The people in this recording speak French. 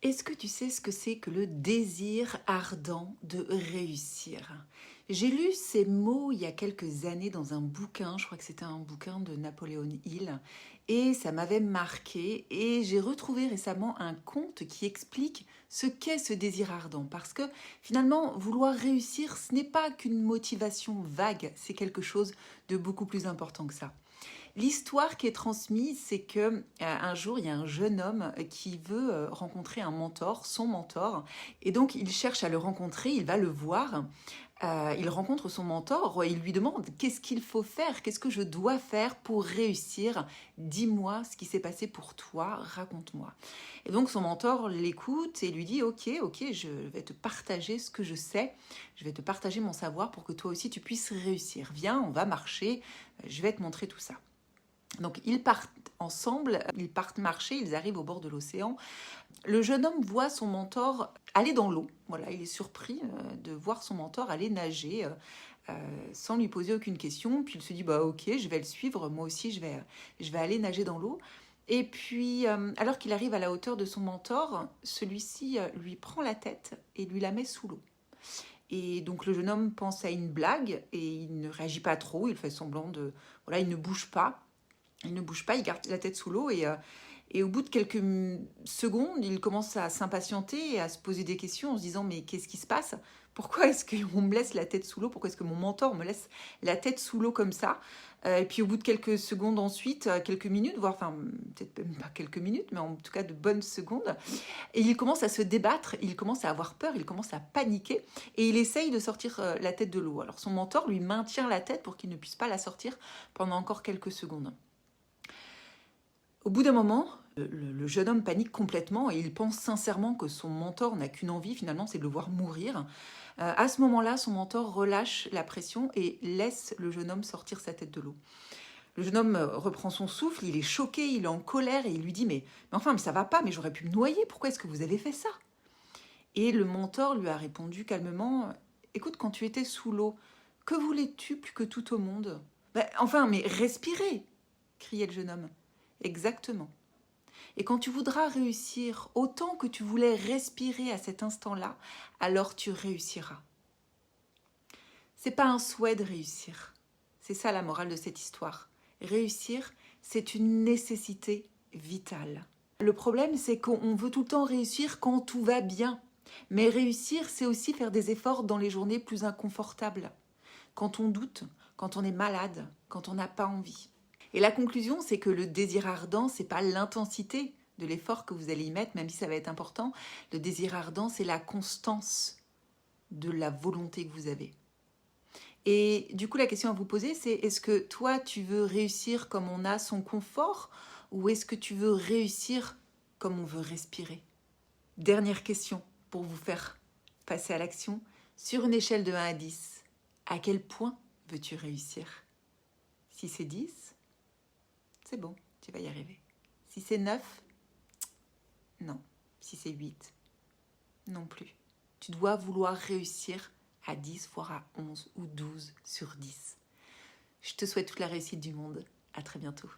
Est-ce que tu sais ce que c'est que le désir ardent de réussir? J'ai lu ces mots il y a quelques années dans un bouquin, je crois que c'était un bouquin de Napoléon Hill, et ça m'avait marqué, et j'ai retrouvé récemment un conte qui explique ce qu'est ce désir ardent, parce que finalement, vouloir réussir, ce n'est pas qu'une motivation vague, c'est quelque chose de beaucoup plus important que ça. L'histoire qui est transmise, c'est que un jour, il y a un jeune homme qui veut rencontrer un mentor, son mentor, et donc il cherche à le rencontrer, il va le voir, il rencontre son mentor, il lui demande qu'est-ce qu'il faut faire, qu'est-ce que je dois faire pour réussir, dis-moi ce qui s'est passé pour toi, raconte-moi. Et donc son mentor l'écoute et lui dit ok, je vais te partager ce que je sais, je vais te partager mon savoir pour que toi aussi tu puisses réussir. Viens, on va marcher, je vais te montrer tout ça. Donc ils partent ensemble, ils partent marcher, ils arrivent au bord de l'océan. Le jeune homme voit son mentor aller dans l'eau. Voilà, il est surpris de voir son mentor aller nager sans lui poser aucune question. Puis il se dit bah ok, je vais le suivre, moi aussi je vais aller nager dans l'eau. Et puis alors qu'il arrive à la hauteur de son mentor, celui-ci lui prend la tête et lui la met sous l'eau. Et donc le jeune homme pense à une blague et il ne réagit pas trop, il fait semblant de... Voilà, il ne bouge pas. Il ne bouge pas, il garde la tête sous l'eau et au bout de quelques secondes, il commence à s'impatienter et à se poser des questions en se disant mais qu'est-ce qui se passe? Pourquoi est-ce qu'on me laisse la tête sous l'eau? Pourquoi est-ce que mon mentor me laisse la tête sous l'eau comme ça? Et puis au bout de quelques secondes ensuite, quelques minutes, voire enfin peut-être même pas quelques minutes, mais en tout cas de bonnes secondes, et il commence à se débattre, il commence à avoir peur, il commence à paniquer et il essaye de sortir la tête de l'eau. Alors son mentor lui maintient la tête pour qu'il ne puisse pas la sortir pendant encore quelques secondes. Au bout d'un moment, le jeune homme panique complètement et il pense sincèrement que son mentor n'a qu'une envie, finalement, c'est de le voir mourir. À ce moment-là, son mentor relâche la pression et laisse le jeune homme sortir sa tête de l'eau. Le jeune homme reprend son souffle, il est choqué, il est en colère et il lui dit mais enfin, mais ça va pas, mais j'aurais pu me noyer, pourquoi est-ce que vous avez fait ça? Et le mentor lui a répondu calmement, écoute, quand tu étais sous l'eau, que voulais-tu plus que tout au monde? Enfin, mais respirez, criait le jeune homme. Exactement. Et quand tu voudras réussir autant que tu voulais respirer à cet instant-là, alors tu réussiras. C'est pas un souhait de réussir. C'est ça la morale de cette histoire. Réussir, c'est une nécessité vitale. Le problème, c'est qu'on veut tout le temps réussir quand tout va bien. Mais réussir, c'est aussi faire des efforts dans les journées plus inconfortables. Quand on doute, quand on est malade, quand on n'a pas envie. Et la conclusion, c'est que le désir ardent, c'est pas l'intensité de l'effort que vous allez y mettre, même si ça va être important. Le désir ardent, c'est la constance de la volonté que vous avez. Et du coup, la question à vous poser, c'est est-ce que toi, tu veux réussir comme on a son confort ou est-ce que tu veux réussir comme on veut respirer? Dernière question pour vous faire passer à l'action. Sur une échelle de 1 à 10, à quel point veux-tu réussir? Si c'est 10, c'est bon, tu vas y arriver. Si c'est 9, non. Si c'est 8, non plus. Tu dois vouloir réussir à 10, voire à 11 ou 12 sur 10. Je te souhaite toute la réussite du monde. À très bientôt.